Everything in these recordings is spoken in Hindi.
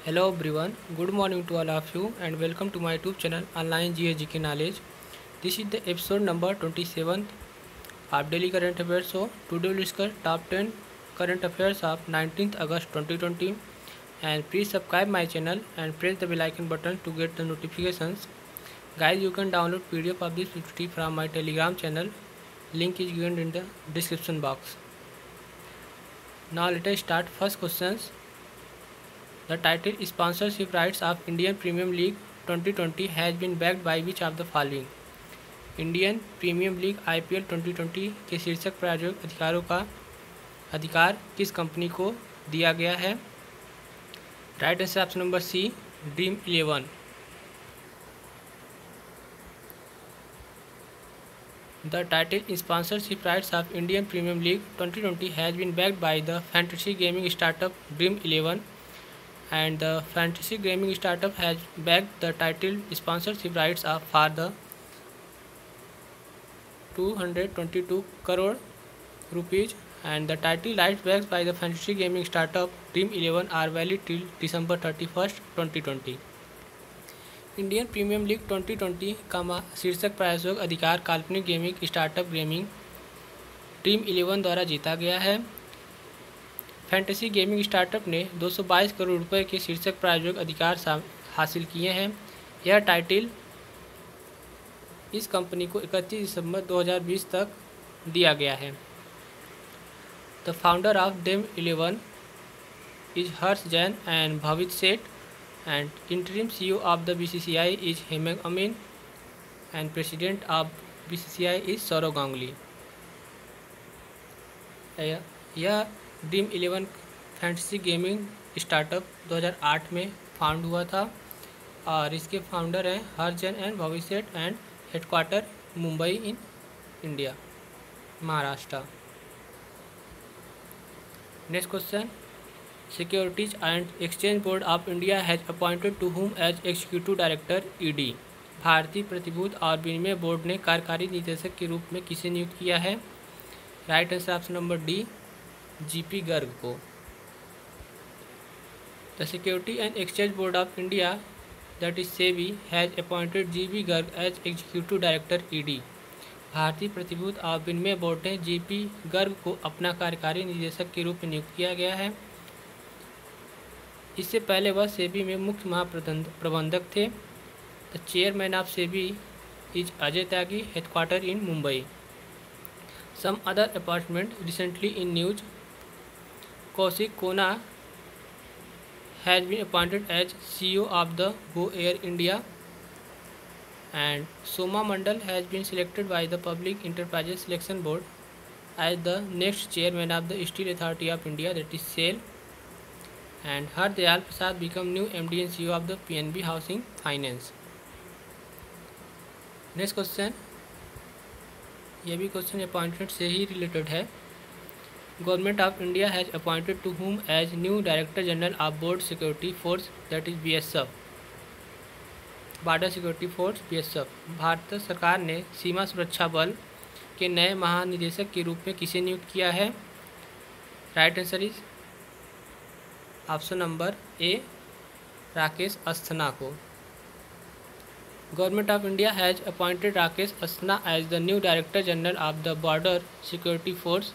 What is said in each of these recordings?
Hello everyone, good morning to all of you and welcome to my YouTube channel Online GK Knowledge. This is the episode number 27 of Daily Current Affairs Show. Today we'll discuss top 10 current affairs of 19th August 2020 and please subscribe my channel and press the bell icon button to get the notifications. Guys, you can download PDF of this PPT from my Telegram channel. Link is given in the description box. Now let us start. First questions. The title sponsorship rights of Indian Premium League 2020 has been backed by which of the following? Indian premium league IPL 2020 के शीर्षक प्रायोजक अधिकारों का अधिकार किस कंपनी को दिया गया है? Right answer option number C, dream 11। The title sponsorship rights of Indian Premium League 2020 has been backed by the fantasy gaming startup Dream 11 and the fantasy gaming startup has backed the title sponsorship rights for the 222 crore rupees and the title rights backed by the fantasy gaming startup Dream 11 are valid till December 31st, 2020। Indian premium league 2020 का शीर्षक प्रायोजक अधिकार काल्पनिक गेमिंग स्टार्टअप गेमिंग ड्रीम 11 द्वारा जीता गया है। फैंटेसी गेमिंग स्टार्टअप ने 222 करोड़ रुपए के शीर्षक प्रायोजक अधिकार हासिल किए हैं। यह टाइटल इस कंपनी को 31 दिसंबर 2020 तक दिया गया है। The founder of Dream 11 is Harsh Jain and Bhavit Sheth and interim CEO of the BCCI is Hemang Amin and president of BCCI is Saurav Ganguly। यह ड्रीम 11 फैंटेसी गेमिंग स्टार्टअप 2008 में फाउंड हुआ था और इसके फाउंडर हैं हर्ष जैन एंड भवित सेठ and headquarter Mumbai in India, Maharashtra. Next question. Securities and Exchange Board of India has appointed to whom as Executive Director ED। भारतीय प्रतिभूति और विनिमय बोर्ड ने कार्यकारी निदेशक के रूप में किसे नियुक्त किया है? Right answer option number D, GP Garg को। The security and exchange board of India that is SEBI has appointed GP Garg as executive director ED. भारतीय प्रतिभूति और विनिमय बोर्ड ने जीपी गर्ग को अपना कार्यकारी निदेशक के रूप में नियुक्त किया गया है। इससे पहले वह सेबी में मुख्य महाप्रबंधक थे। The chairman of SEBI is Ajay Tyagi, headquarter in Mumbai. Some other appointment recently in news. Kaushik Kona has been appointed as CEO of the Go Air India and Soma Mondal has been selected by the public enterprises selection board as the next chairman of the steel authority of India that is SAIL. And Hardayal Prasad become new MD and CEO of the PNB Housing Finance। Next question, यह भी क्वेश्चन अपॉइंटमेंट से ही रिलेटेड है। Government of India has appointed to whom as new director general of board security force that is BSF, border security force BSF। Bharat सरकार ने सीमा सुरक्षा बल के नए महानिदेशक के रूप में किसे नियुक्त किया है? Right answer is option number A, Rakesh Asthana को। Government of India has appointed Rakesh Asthana as the new director general of the border security force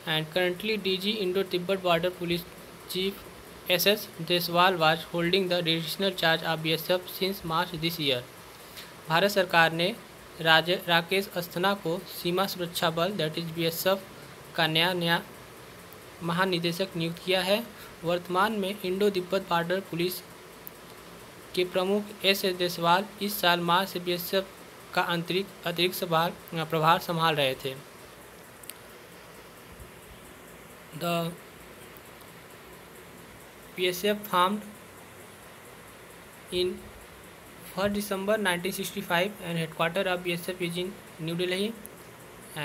and currently DG Indo Tibet border police chief SS Deswal was holding the additional charge of BSF since March this year. Bharat सरकार ने राकेश अस्थना को सीमा सुरक्षा बल दैट इज BSF का नया महानिदेशक नियुक्त किया है। वर्तमान में इंडो तिब्बत बॉर्डर पुलिस के प्रमुख SS देसवाल इस साल मार्च से BSF का अतिरिक्त प्रभार संभाल रहे थे। The BSF farmed in 1 December 1965 and headquarter of BSF is in New Delhi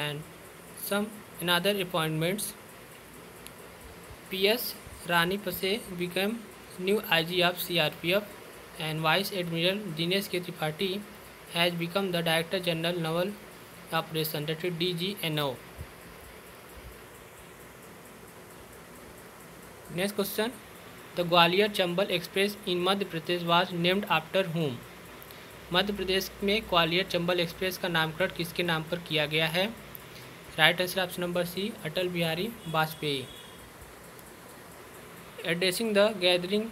and some another appointments। PS Rani Pase became new IG of CRPF and Vice Admiral Dinesh K. Tripathi has become the Director General Naval Operation that is DGNO। Next question, the Gwalior Chambal express in Madhya Pradesh was named after whom? Madhya Pradesh में ग्वालियर चंबल एक्सप्रेस का नामकरण किसके नाम पर किया गया है? Right answer option number C, Atal Bihari Vajpayee. Addressing the gathering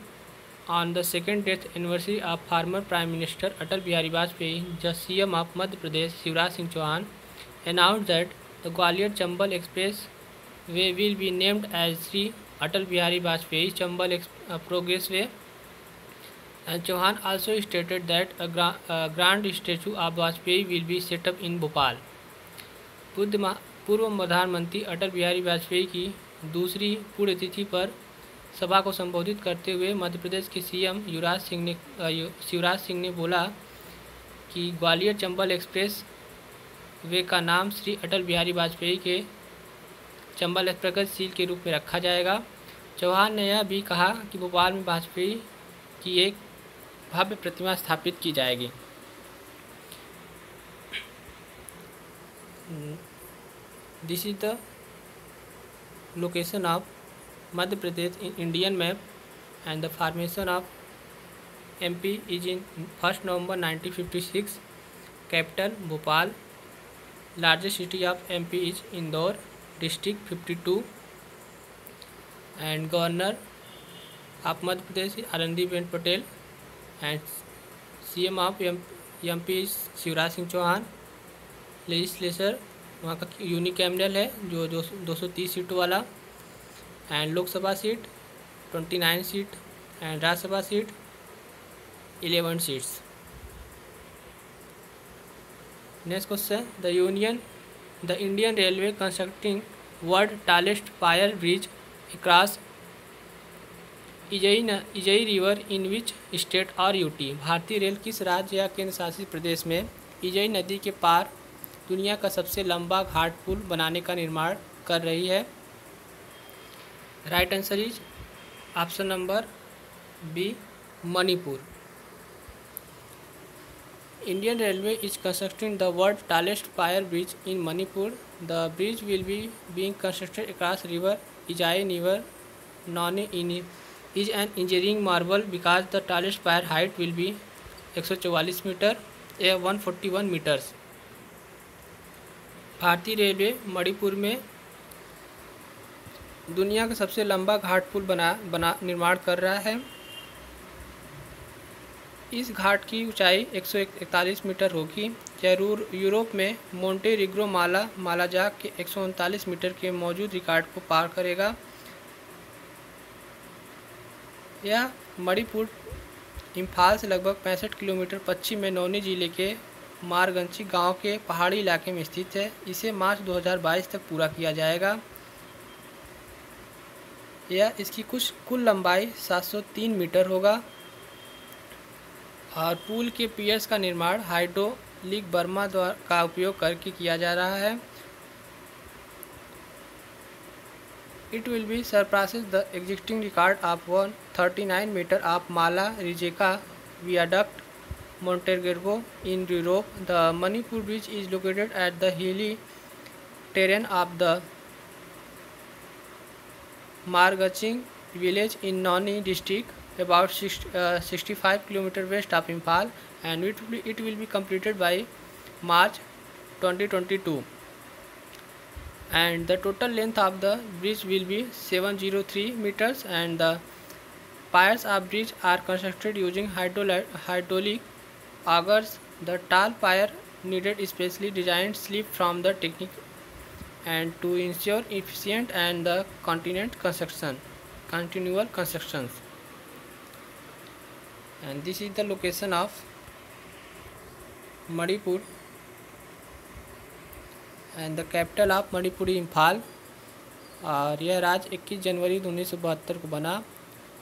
on the second death anniversary of former prime minister Atal Bihari Vajpayee, the CM of Madhya Pradesh Shivraj Singh Chouhan announced that the Gwalior Chambal Express way will be named as Sri Atal Bihari Vajpayee Chambal Progressway. And Chauhan also stated that a grand statue of Vajpayee will be set up in Bhopal. पूर्व प्रधानमंत्री अटल बिहारी वाजपेयी की दूसरी पुण्यतिथि पर सभा को संबोधित करते हुए मध्य प्रदेश के CM शिवराज सिंह ने बोला कि ग्वालियर चंबल एक्सप्रेस वे का नाम श्री अटल बिहारी वाजपेयी के चंबल प्रगतिशील के रूप में रखा जाएगा। चौहान ने यह भी कहा कि भोपाल में वाजपेयी की एक भव्य प्रतिमा स्थापित की जाएगी। This is the location of Madhya Pradesh in Indian map and the formation of MP is in 1 November 1956। Capital Bhopal. Largest city of MP is Indore, district 52, and governor of Madhya Pradesh is Anandiben Patel, and CM of MP is Shivraj Singh Chouhan. Legislature वहाँ का यूनिकैमरल है जो 230 सीटों वाला, and Lok Sabha seat 29 seat and Rajya Sabha seat 11 seats. Next question, the Indian Railway constructing world tallest pier bridge across Ijai river in which state or UT? भारतीय रेल किस राज्य या केंद्र शासित प्रदेश में इजई नदी के पार दुनिया का सबसे लंबा घाट पुल बनाने का निर्माण कर रही है? Right answer is option number B, Manipur. Indian Railway is constructing the world's tallest pier bridge in Manipur. The bridge will be being constructed across river Ijai River. Known is an engineering marvel because the tallest pier height will be 144 metre या 141 मीटर्स। भारतीय रेलवे मणिपुर में दुनिया का सबसे लंबा घाट पुल निर्माण कर रहा है। इस घाट की ऊंचाई 141 मीटर होगी। यह यूरोप में मोंटेरिग्रो मालाजाक के 139 मीटर के मौजूद रिकॉर्ड को पार करेगा। यह मणिपुर इम्फाल से लगभग 65 किलोमीटर पश्चिम में नौनी जिले के मारगंची गांव के पहाड़ी इलाके में स्थित है। इसे मार्च 2022 तक पूरा किया जाएगा। इसकी कुल लंबाई 703 मीटर होगा और पुल के पियर्स का निर्माण हाइड्रोलिक बर्मा का उपयोग करके किया जा रहा है। It will be surpasses the existing record of 139 metre of Mala Rijeka viaduct Montenegro in Europe. The Manipur bridge is located at the hilly terrain of the Marangching village in Noney district about 65 km west of Imphal, and it will be completed by March 2022, and the total length of the bridge will be 703 meters, and the piers of bridge are constructed using hydraulic augers. The tall pier needed specially designed slip from the technique and to ensure efficient and the continual constructions. And this is the location of Manipur and the capital of Manipur is Imphal। और यह राज्य 21 जनवरी 1972 को बना।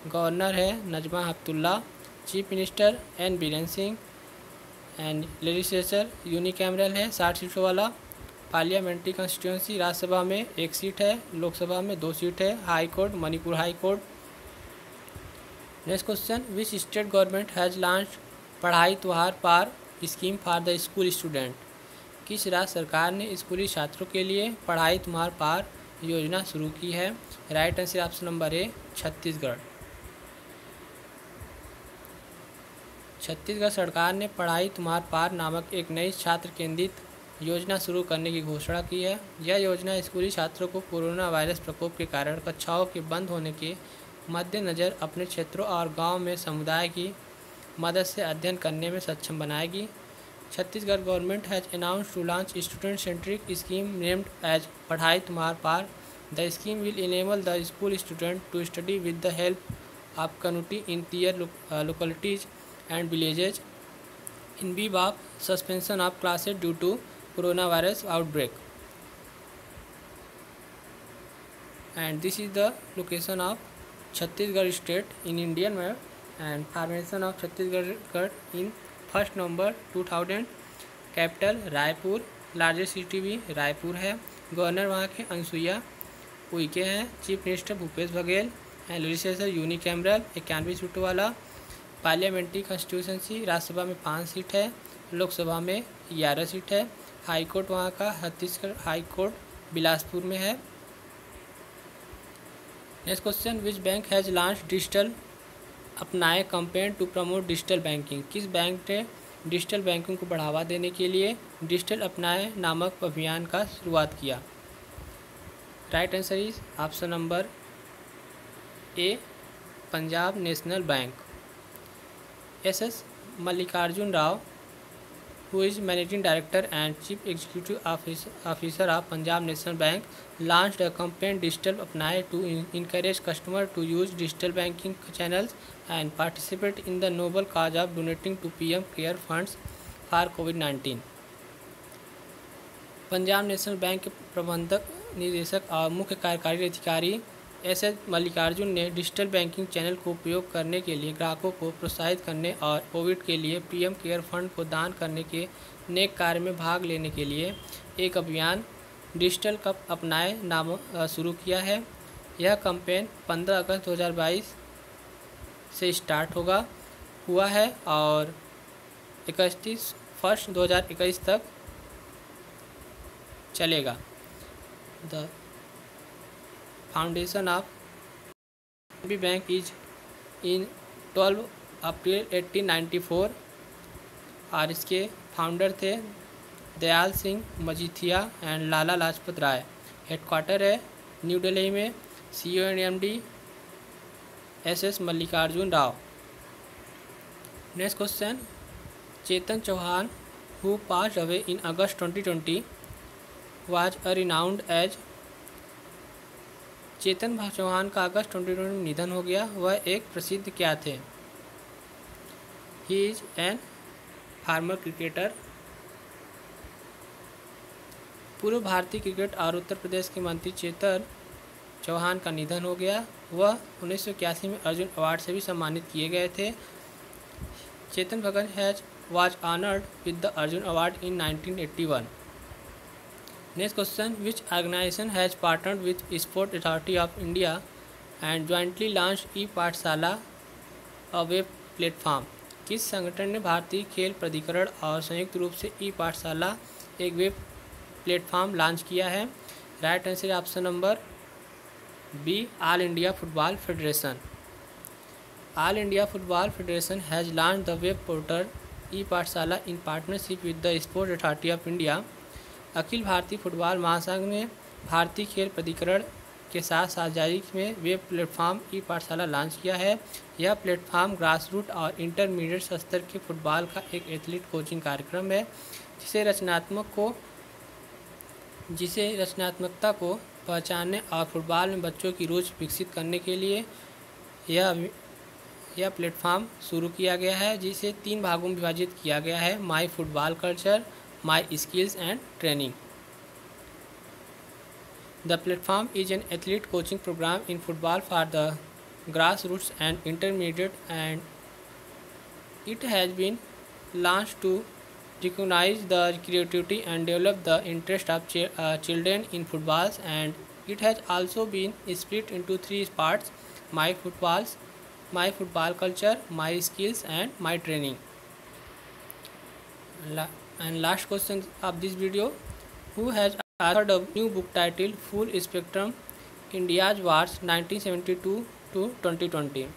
गवर्नर है Najma Heptulla, chief minister N Biren Singh, and legislature unicameral है 60 सीटों वाला। पार्लियामेंट्री कॉन्स्टिट्यूंसी राज्यसभा में 1 सीट है, लोकसभा में 2 सीट है। High court Manipur high court. Next question, which state government has launch Padhai Tyohar Para scheme for the school student? किस राज्य सरकार ने स्कूली छात्रों के लिए पढ़ाई त्योहार पार योजना शुरू की है? राइट आंसर ऑप्शन नंबर ए, छत्तीसगढ़। छत्तीसगढ़ सरकार ने पढ़ाई तुम्हार पार नामक एक नई छात्र केंद्रित योजना शुरू करने की घोषणा की है। यह योजना स्कूली छात्रों को कोरोना वायरस प्रकोप के कारण कक्षाओं के बंद होने के मद्देनज़र अपने क्षेत्रों और गांव में समुदाय की मदद से अध्ययन करने में सक्षम बनाएगी। Chhattisgarh government has announced to launch student centric scheme named as Padhai Tunhar Para. The scheme will enable the school student to study with the help of community in their localities and villages in view of suspension of classes due to coronavirus outbreak. And this is the location of Chhattisgarh state in Indian map, and formation of Chhattisgarh in 1 November 2000. Capital Raipur, largest city भी रायपुर है। गवर्नर वहाँ के अनसुईया उइके हैं। चीफ मिनिस्टर भूपेश बघेल हैं। लेजिस्लेचर यूनिकैमरल 91 सीटों वाला। पार्लियामेंट्री कॉन्स्टिट्यूशंसी राज्यसभा में 5 सीट है, लोकसभा में 11 सीट है। हाई कोर्ट वहाँ का छत्तीसगढ़ हाई कोर्ट बिलासपुर में है। Next question, which bank has launch digital Apnaye campaign to promote digital banking. किस बैंक ने डिजिटल बैंकिंग को बढ़ावा देने के लिए डिजिटल अपनाए नामक अभियान का शुरुआत किया। Right answer is option number A, Punjab national bank. S Mallikarjun Rao, who is managing director and chief executive officer of Punjab National Bank, launched a campaign Digital Apnaye to encourage customers to use digital banking channels and participate in the noble cause of donating to PM Care Funds for COVID-19। Punjab national bank के प्रबंधक निदेशक और मुख्य कार्यकारी अधिकारी एस मल्लिकार्जुन ने डिजिटल बैंकिंग चैनल को उपयोग करने के लिए ग्राहकों को प्रोत्साहित करने और कोविड के लिए पीएम केयर फंड को दान करने के नेक कार्य में भाग लेने के लिए एक अभियान डिजिटल कप अपनाए नाम शुरू किया है। यह कैंपेन 15 अगस्त 2022 से स्टार्ट हुआ है और 31 तक चलेगा। The foundation of B bank is in 12 April 1894 और इसके फाउंडर थे दयाल सिंह मजीठिया एंड लाला लाजपत राय। हेडक्वार्टर है न्यू दिल्ली में। CEO and MD SS Mallikarjuna Rao. Next question, Chetan Chauhan who passed away in August 2020 was a renowned age. Chetan Chauhan का अगस्त 2020 में निधन हो गया। वह एक प्रसिद्ध क्या थे। He is an farmer cricketer. पूर्व भारतीय क्रिकेट और उत्तर प्रदेश के मंत्री चेतन चौहान का निधन हो गया। वह 1981 में अर्जुन अवार्ड से भी सम्मानित किए गए थे। Chetan Bhagat was honored with the Arjun Award in 1981. Next question, which organization has partnered with Sport Authority of India and jointly launched e-पाठशाला a web platform? किस संगठन ने भारतीय खेल प्राधिकरण और संयुक्त रूप से ई-पाठशाला एक वेब प्लेटफॉर्म लॉन्च किया है? Right answer option number B, all India football federation. All India football federation has launch the web portal ePathshala in partnership with the sport authority of India. अखिल भारतीय फुटबॉल महासंघ ने भारतीय खेल प्राधिकरण के साथ साझेदारी में वेब प्लेटफॉर्म ई-पाठशाला लॉन्च किया है। यह प्लेटफॉर्म ग्रास रूट और इंटरमीडिएट स्तर के फुटबॉल का एक एथलीट कोचिंग कार्यक्रम है जिसे रचनात्मकता को पहचानने और फुटबॉल में बच्चों की रुचि विकसित करने के लिए यह प्लेटफॉर्म शुरू किया गया है, जिसे 3 भागों में विभाजित किया गया है: my football culture, my skills and training. The platform is an athlete coaching program in football for the grass roots and intermediate and it has been launch to recognize the creativity and develop the interest of children in footballs, and it has also been split into 3 parts: my football culture, my skills and my training. And last question of this video, who has authored a new book titled Full Spectrum India's Wars 1972 to 2020?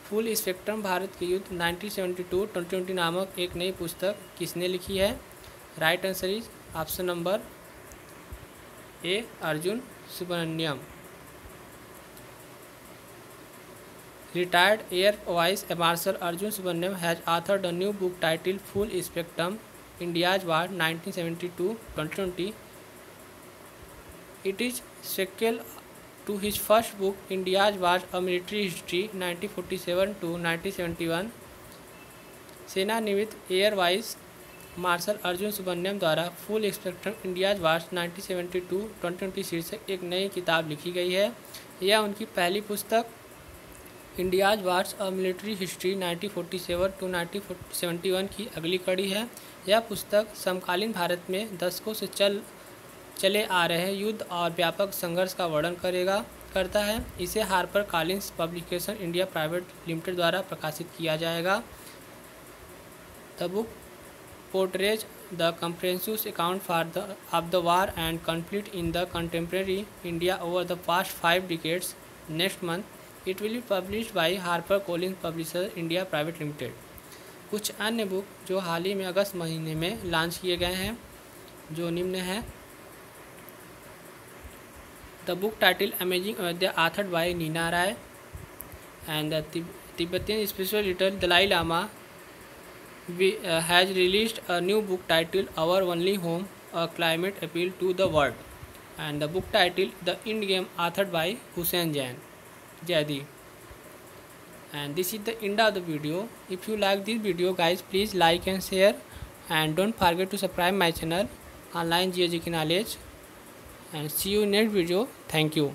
Full spectrum Bharat के युद्ध 1972-2020 नामक एक नई पुस्तक किसने लिखी है? Right answer is option number A, Arjun Subramaniam. Retired Air Vice Marshal Arjun Subramaniam has authored a new book titled Full Spectrum: India's War 1972-2020. It is sequel to his first book, India's Wars: A Military History 1947-1971. सेनानिवृत्त air vice marshal Arjun Subramaniam द्वारा फुल स्पेक्ट्रम इंडियाज वार्स 1972-2020 शीर्षक एक नई किताब लिखी गई है। यह उनकी पहली पुस्तक India's wars a military history 1947-1971 की अगली कड़ी है। यह पुस्तक समकालीन भारत में दशकों से चले आ रहे युद्ध और व्यापक संघर्ष का वर्णन करता है। इसे Harper Collins publication India private limited द्वारा प्रकाशित किया जाएगा। The book portrays the comprehensive account of the war and conflict in the contemporary India over the past 5 decades. Next month, it will be published by HarperCollins Publishers India Private Limited. कुछ अन्य बुक जो हाल ही में अगस्त महीने में लॉन्च किए गए हैं जो निम्न है। The book title amazing Ayodhya authored by Neena Rai and the Tibetan spiritual leader Dalai Lama has released a new book titled Our Only Home, a climate appeal to the world, and the book titled The End Game, authored by Hussein Jaidi. And this is the end of the video. If you like this video guys, please like and share, and don't forget to subscribe my channel Online GeoGK Knowledge, and see you in next video. Thank you.